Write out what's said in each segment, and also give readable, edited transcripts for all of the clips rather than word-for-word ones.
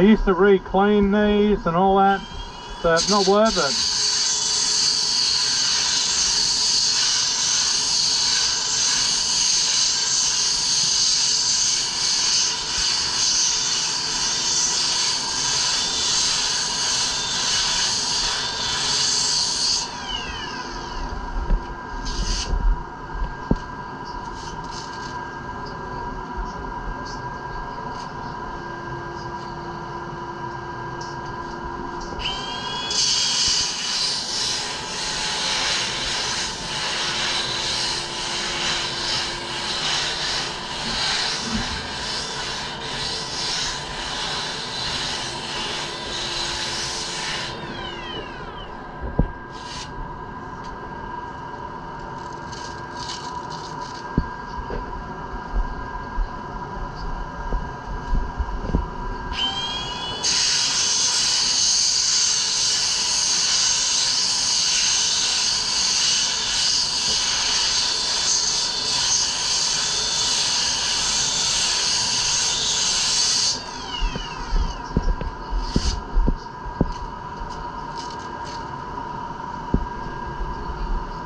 used to re-clean these and all that, so it's not worth it.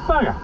Bugger.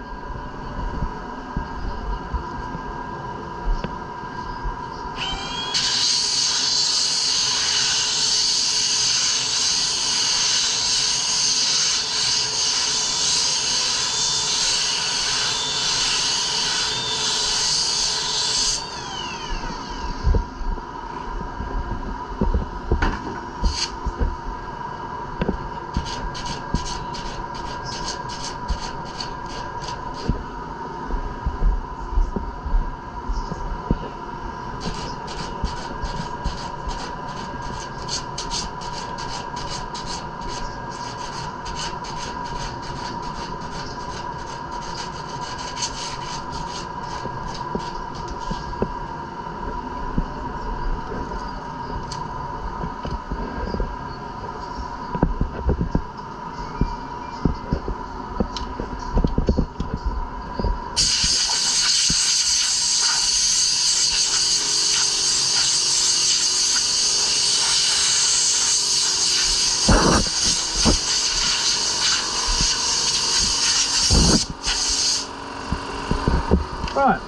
Right.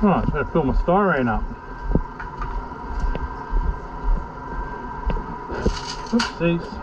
Right, I'm going to fill my styrene up. Oopsies.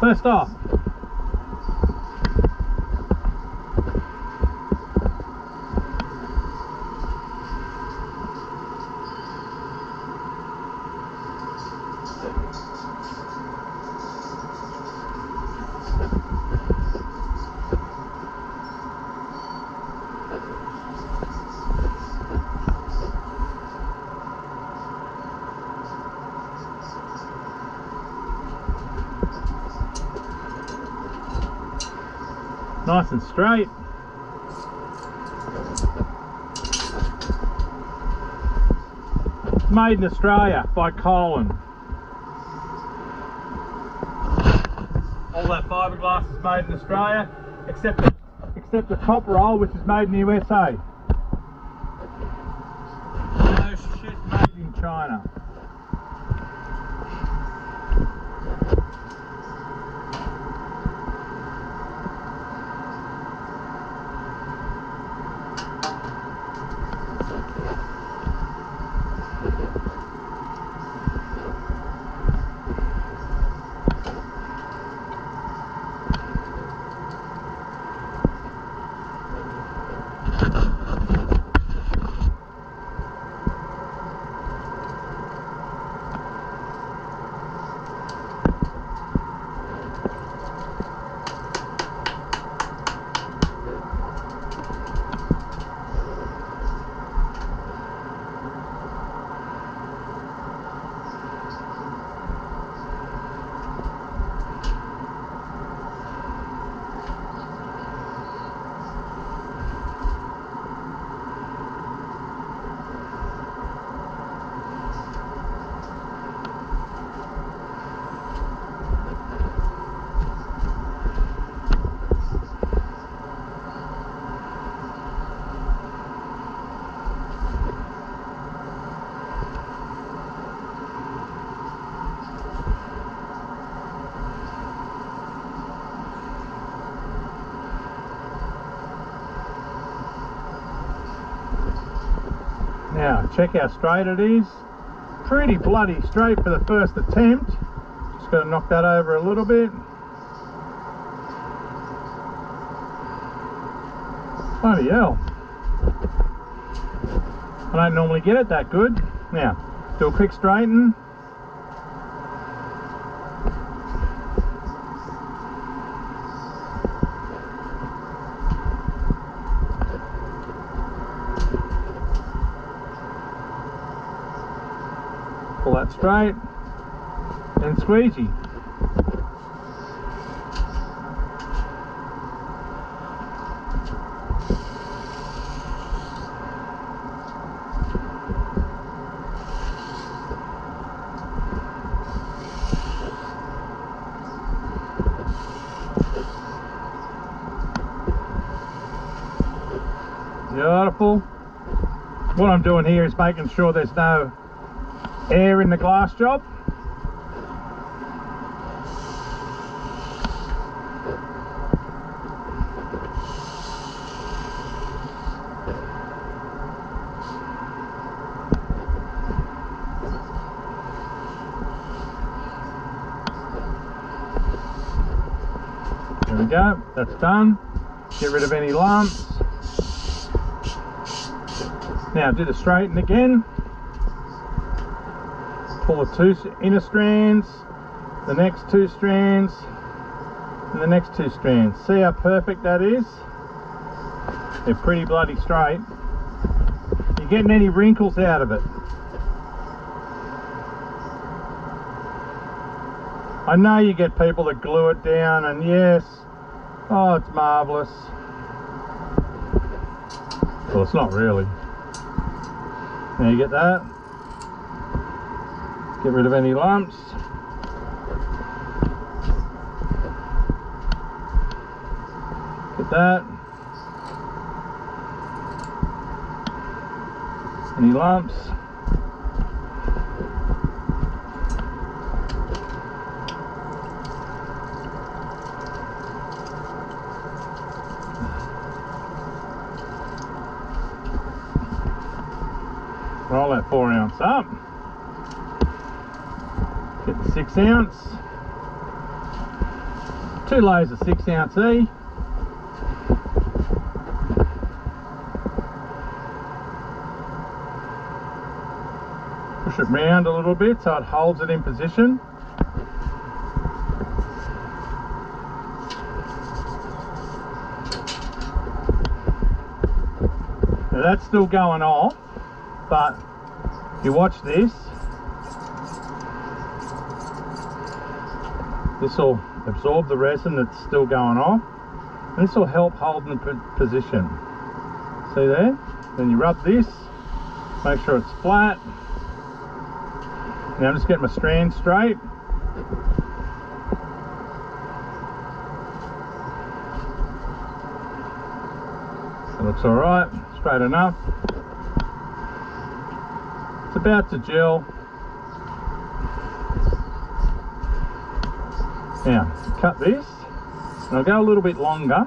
First off, nice and straight. It's made in Australia by Colin. All that fiberglass is made in Australia, except the top roll, which is made in the USA. No shit made in China. Now, check how straight it is. Pretty bloody straight for the first attempt. Just got to knock that over a little bit. Bloody hell. I don't normally get it that good. Now, do a quick straighten. Pull that straight and squeegee. Beautiful. What I'm doing here is making sure there's no air in the glass job. There we go, that's done. Get rid of any lumps. Now do the straighten again. Pull the two inner strands, the next two strands, and the next two strands. See how perfect that is? They're pretty bloody straight. You're getting any wrinkles out of it. I know you get people that glue it down, and yes, oh, it's marvellous. Well, it's not really. Now you get that. Get rid of any lumps. Get that. Any lumps. Roll that 4 ounce up. Get the 6 ounce. 2 layers of 6-ounce E. Push it round a little bit so it holds it in position. Now that's still going off, but if you watch this, this will absorb the resin that's still going off, and this will help hold in position. See there? Then you rub this, make sure it's flat. Now I'm just getting my strand straight. It looks alright, straight enough. It's about to gel. Now, cut this, and I'll go a little bit longer,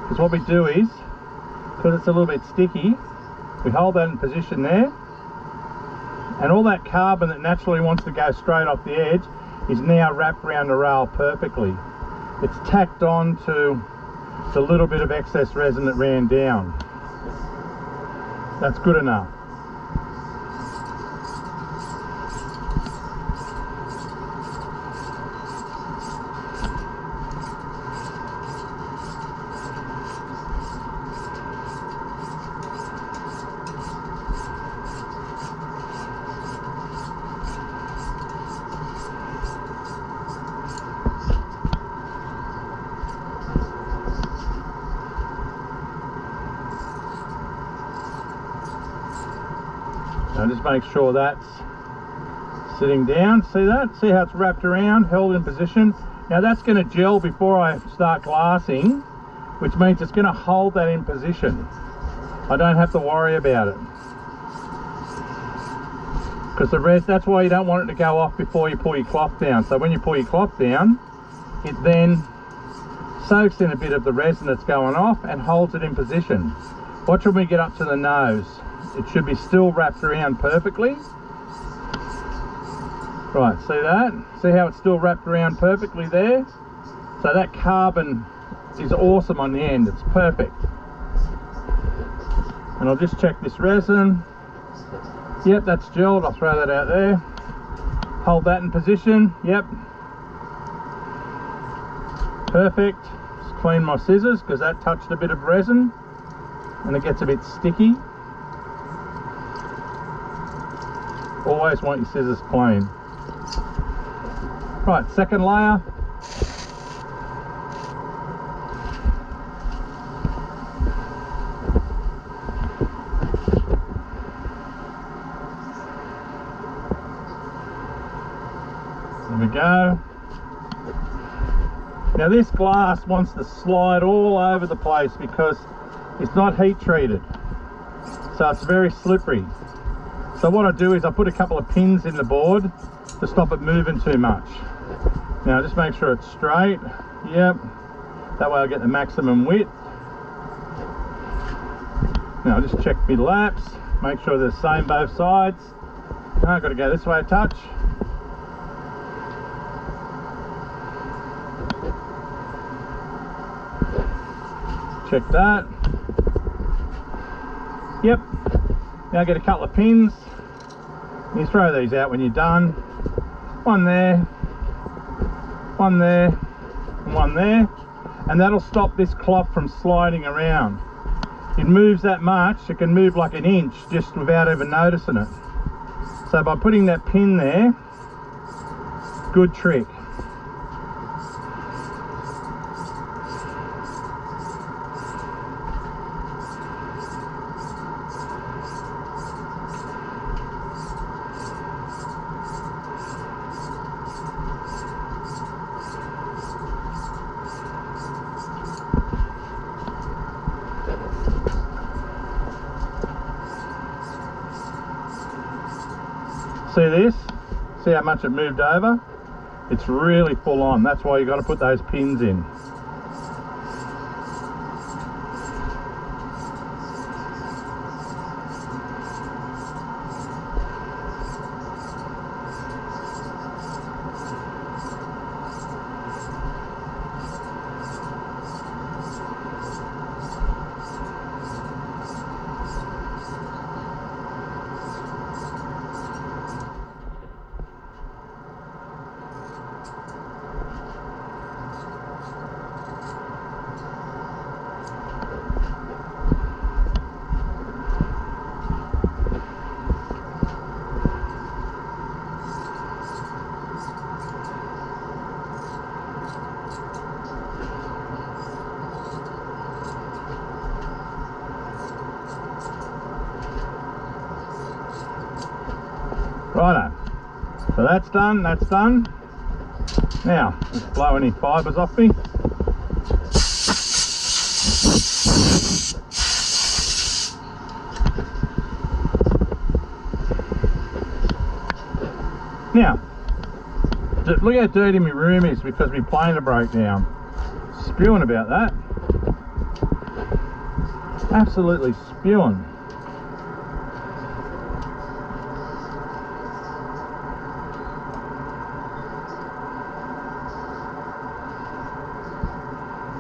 because what we do is, because it's a little bit sticky, we hold that in position there, and all that carbon that naturally wants to go straight off the edge is now wrapped around the rail perfectly. It's tacked on to the little bit of excess resin that ran down. That's good enough. Now just make sure that's sitting down. See that? See how it's wrapped around, held in position? Now that's going to gel before I start glassing, which means it's going to hold that in position. I don't have to worry about it. Because the rest, that's why you don't want it to go off before you pull your cloth down. So when you pull your cloth down, it then soaks in a bit of the resin that's going off and holds it in position. Watch when we get up to the nose. It should be still wrapped around perfectly. Right, see that? See how it's still wrapped around perfectly there? So that carbon is awesome on the end, it's perfect. And I'll just check this resin. Yep, that's gelled, I'll throw that out there. Hold that in position, yep. Perfect. Just clean my scissors because that touched a bit of resin and it gets a bit sticky. Always want your scissors clean. Right, second layer. There we go. Now this glass wants to slide all over the place because it's not heat treated, so it's very slippery. So what I do is I put a couple of pins in the board to stop it moving too much. Now just make sure it's straight. Yep. That way I'll get the maximum width. Now I'll just check my laps, make sure they're the same both sides. Now I've got to go this way a touch. Check that. Yep. Now get a couple of pins. You throw these out when you're done. One there, and one there. And that'll stop this cloth from sliding around. It moves that much, it can move like an inch just without even noticing it. So by putting that pin there, good trick. See this? See how much it moved over? It's really full on. That's why you got to put those pins in. Righto, so that's done, that's done. Now, let's blow any fibres off me. Now, look how dirty my room is because my planer broke down. Spewing about that. Absolutely spewing.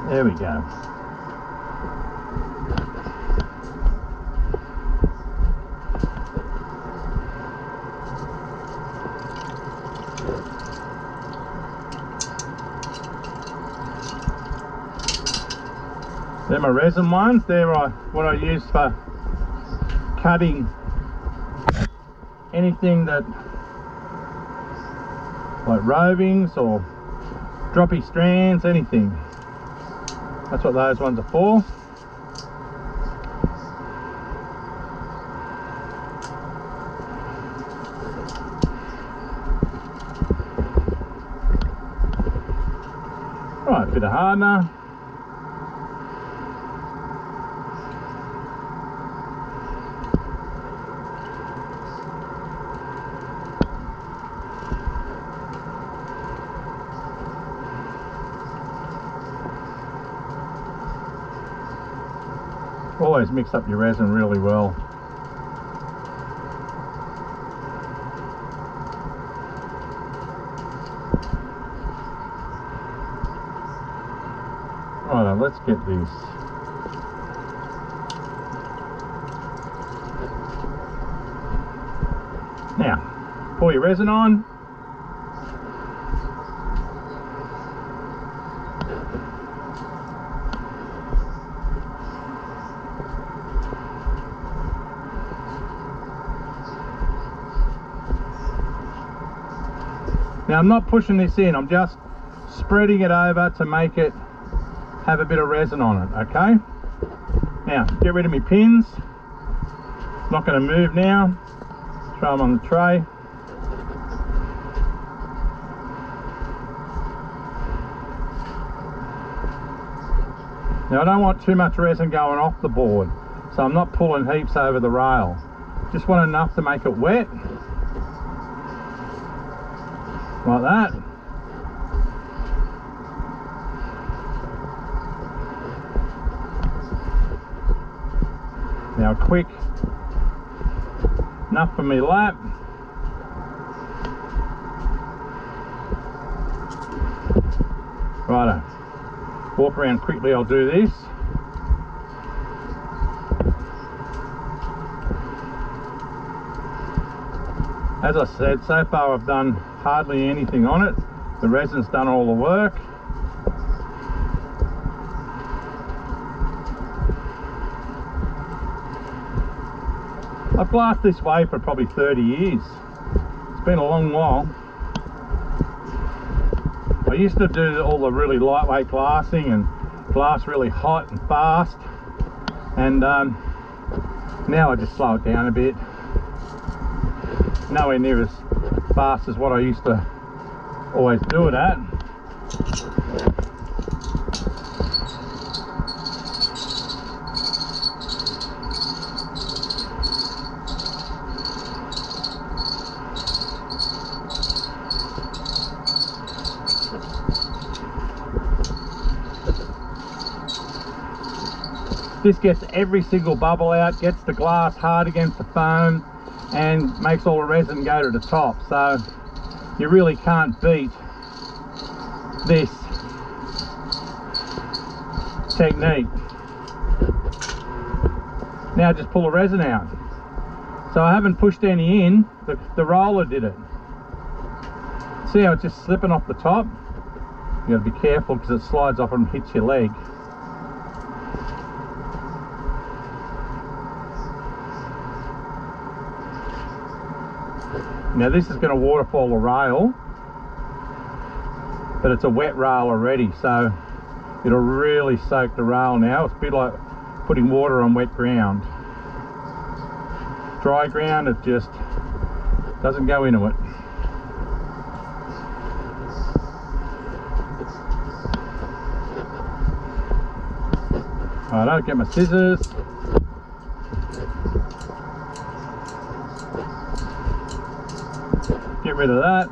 There we go. They're my resin ones. They're what I use for cutting anything that, like rovings or droppy strands, anything. That's what those ones are for. Right, a bit of hardener. Always mix up your resin really well. Right, let's get this. Now, pour your resin on. Now I'm not pushing this in, I'm just spreading it over to make it have a bit of resin on it, okay? Now, get rid of my pins. Not going to move now. Throw them on the tray. Now I don't want too much resin going off the board, so I'm not pulling heaps over the rail. Just want enough to make it wet. Like that. Now quick, enough for me lap. Righto, walk around quickly, I'll do this. As I said, so far I've done hardly anything on it. The resin's done all the work. I've glassed this way for probably 30 years. It's been a long while. I used to do all the really lightweight glassing and glass really hot and fast, and now I just slow it down a bit. Nowhere near as fast as what I used to always do it at. This gets every single bubble out, gets the glass hard against the foam, and makes all the resin go to the top. So you really can't beat this technique. Now just pull the resin out. So I haven't pushed any in, the roller did it. See how it's just slipping off the top? You gotta be careful because it slides off and hits your leg. Now this is going to waterfall the rail, but it's a wet rail already, so it'll really soak the rail now. It's a bit like putting water on wet ground. Dry ground, it just doesn't go into it. Alright, I'll get my scissors. Get rid of that.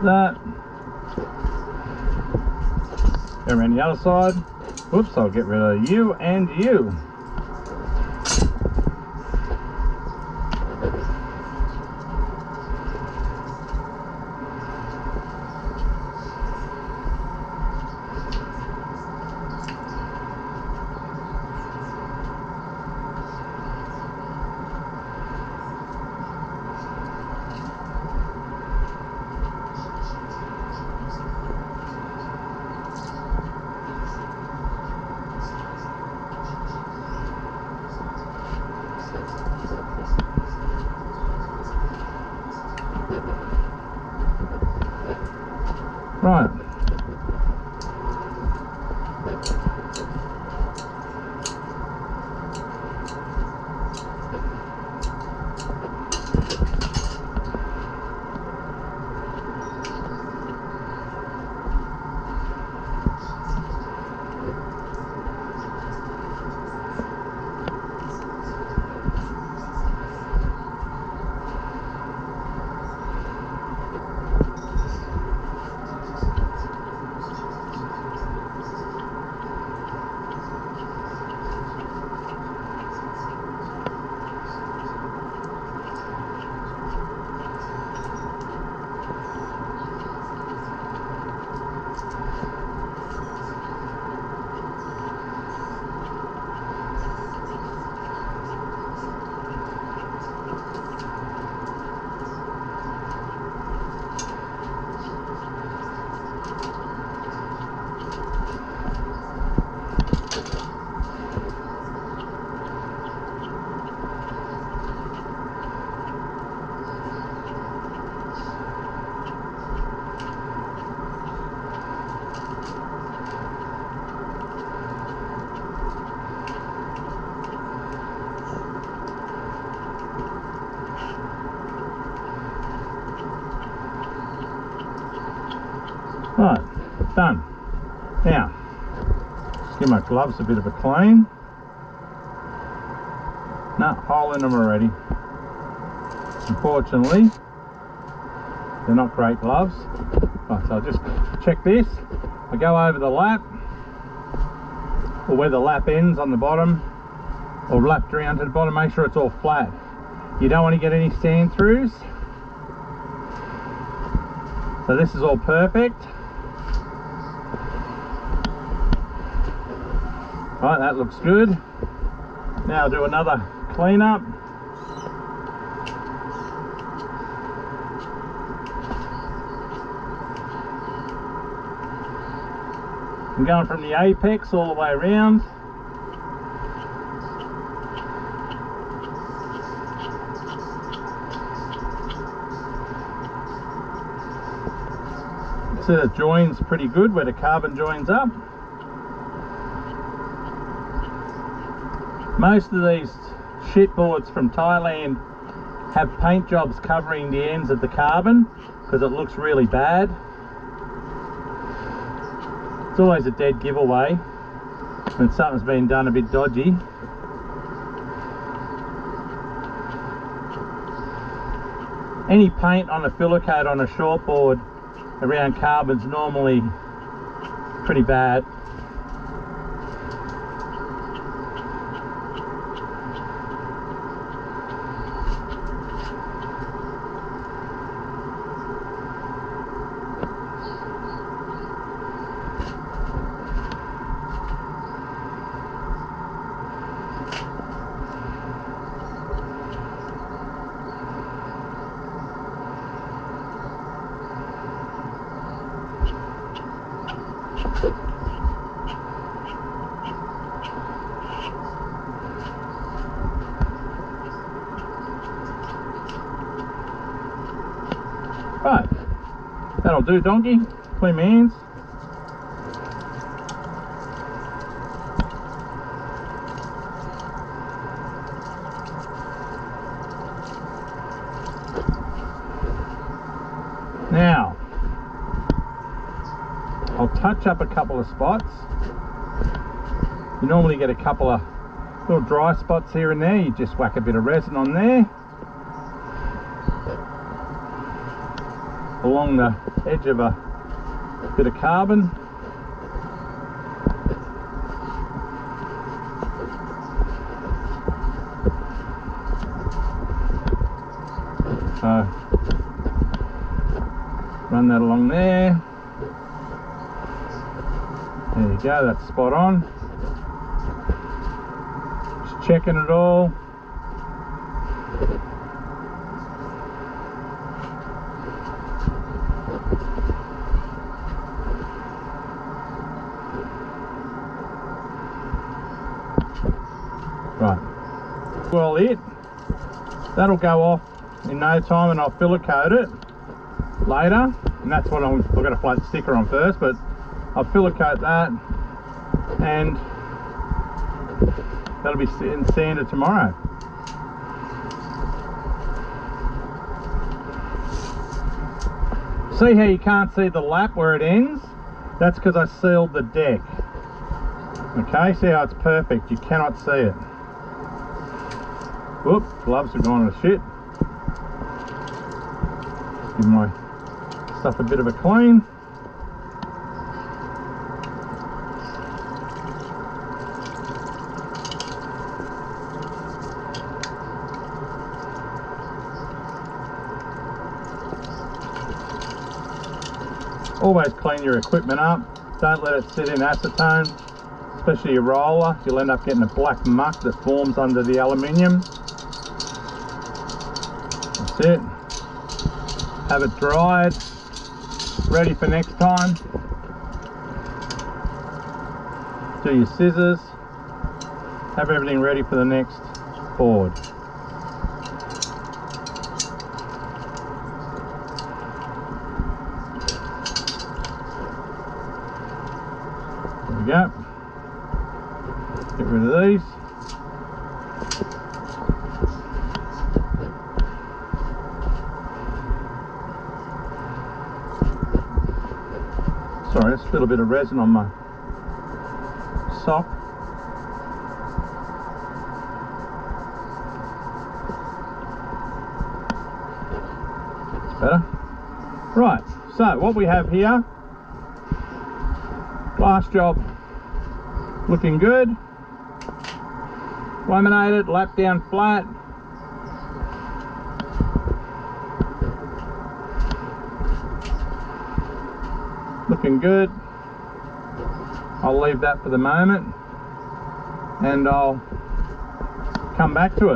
That. Go around the other side. Whoops, I'll get rid of you and you. Right. Right, done. Now, just give my gloves a bit of a clean. No, hole in them already. Unfortunately, they're not great gloves. Right, so I'll just check this. I go over the lap, or where the lap ends on the bottom, or lap down to the bottom, make sure it's all flat. You don't want to get any sand throughs. So this is all perfect. Right, that looks good. Now I'll do another clean up. I'm going from the apex all the way around. See, the join's pretty good where the carbon joins up. Most of these shitboards from Thailand have paint jobs covering the ends of the carbon because it looks really bad. It's always a dead giveaway when something's been done a bit dodgy. Any paint on a filler coat on a shortboard around carbon's normally pretty bad. That'll do, donkey. Clean my hands. Now, I'll touch up a couple of spots. You normally get a couple of little dry spots here and there. You just whack a bit of resin on there. Along the edge of a bit of carbon. So, run that along there. There you go, that's spot on. Just checking it all. Right, well that'll go off in no time, and I'll filler coat it later, and that's what I've got to float the sticker on first, but I'll filler coat that and that'll be sanded tomorrow. See how you can't see the lap where it ends? That's because I sealed the deck. Okay, see how it's perfect, you cannot see it. Whoop, gloves have gone to shit. Give my stuff a bit of a clean. Always clean your equipment up. Don't let it sit in acetone, especially your roller. You'll end up getting a black muck that forms under the aluminium. That's it. Have it dried, ready for next time. Do your scissors. Have everything ready for the next board. There we go. Get rid of these. Sorry, just a little bit of resin on my sock. That's better. Right, so what we have here, glass job looking good. Laminated, lap down flat. Looking good. I'll leave that for the moment and I'll come back to it.